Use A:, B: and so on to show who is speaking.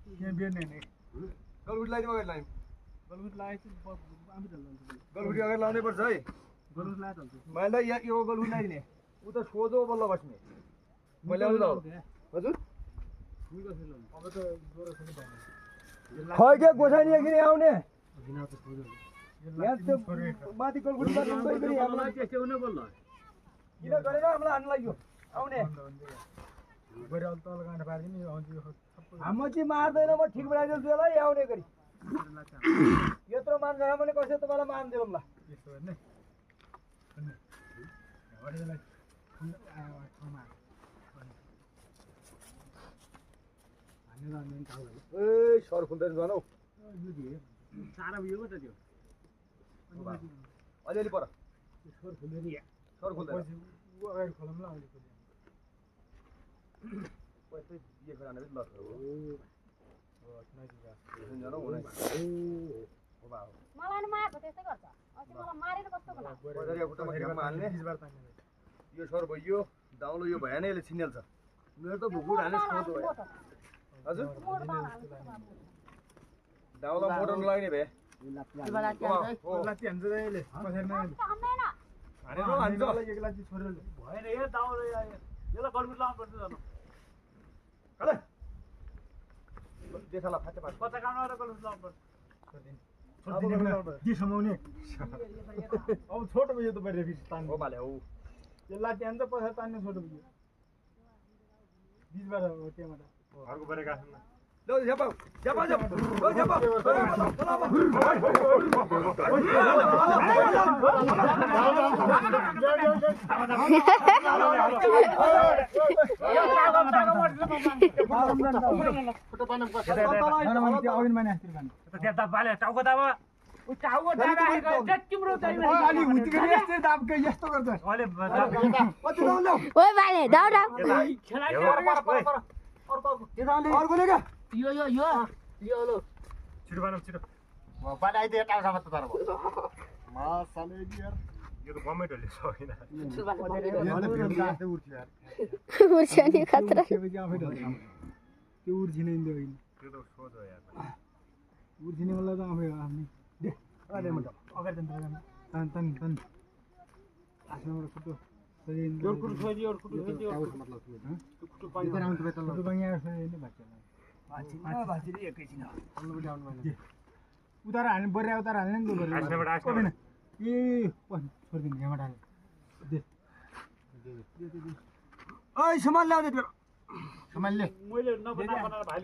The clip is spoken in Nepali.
A: यहाँ बिहान नै
B: गलगुटी लगाइदिउँ अगाडि लाइम
A: गलगुट लागेपछि आफै ढल्छ
B: गलगुटी अगाडि लाउनै पर्छ है
A: गलगुट लाएर ढल्छ
B: मैले यहाँ यो गलगुटी लगाइदिने उ त सोझो बल्ल बस्ने मैले ल्याउँछु त हजुर
A: अब त जोरो पनि भएन
B: खै के गोसाइनी एकदिन आउने
A: बिना त सोझो
B: यहाँ त्यो माथि गलगुटी मार्नु गइकरी हामीलाई
A: त्यस्तै हुन बोल्ला
B: किन गरेन हामीलाई हान्नु लाग्यो आउने
A: गरे अल तल गाँडा पार्दिने आउँछ यो सबै
B: हाम्रो चाहिँ मार्दैन म ठिक बनाइदिन्छु यसलाई आउने गरी यत्रो मान्छे भने कसै तपाईँलाई मान्दिनँ ल
A: यस्तो गर्ने अरूलाई ठाउँमा हानेर हान्दैन थाहा भयो
B: ए सर खुल्दैन झन् हौ
A: यो दिए सारा उयो पो त त्यो
B: अलिअलि पर
A: स्वर खुल्यो नि
B: सर खुल्दैन
A: ऊ अगाडि खोलौँ ल अहिले खोल्यो
B: पैसै दिएको जाने ल
C: मलाई नि मार्छ त्यस्तै गर्छ अस्ति मलाई मारेर कस्तो
B: हाल्ने यो सर भयो दाउलो यो भएन यसले छिनिहाल्छ मेरो त भुकुर हाल्ने सोच भयो हजुर दाउलो मोटर नलाग्ने भए
A: लात्ती हान्छ त यसले कसरी नहाल्ने
B: हानेर हान्छ
A: एक लात्ती छोडेर
D: भएन यो दाउले यसलाई गलगुट लाउनु पर्छ जानु
B: कले देखाला फाटे पाछ
D: कता काम गरेर गलगुट लाउनु पर्छ
A: के समाउने अब छोटो भयो त बाहिर फेरि तान्नु
B: हो भाले हो
A: यो लात्ती हान्छ पछाडि तान्ने छोटो भयो बिचबाट हो त्यहाँबाट
D: घरको बारे गाछन्
B: ल झ्यापा झ्यापा झ्यापा ओ झ्यापा
D: त्यता पाले टाउको दाब टाउको दाब तिम्रो
A: अलि हुतिकै यस्तै दाबकै यस्तो गर्छ
D: अहिले
C: ओइ भाइले दाउ दाउ
B: अर्कोले क्या
C: यो यो यो यो लो
D: छिटो बानौ छिटो
A: बनाइदिए टाउकामा त तर मासाले यार
D: यो त गभर्नमेन्टहरूले सकिन
C: उर्छ नि खतरा
A: त्यो उर्झिने नि होइन
D: त्यो त सोझो यार
A: उर्झिने वाला त आफै हो आफ्नै दे अगाडि तन तन तन आसनबाट कुटो
D: यो कुटु छोडी यो कुटु छोडी यो
A: मतलब कुटु पानी आउँछ बेतल कुटु पानी आउँछ नि भाँचिरी एकैछिन उतार हाल्ने बर्या उतार हाल्ने नि त बर्या ए छोडिदिनु यहाँबाट हाल्ने दे ओइ सामान ल्याउँदै सामान ले
D: मैले नबनाएर भाइ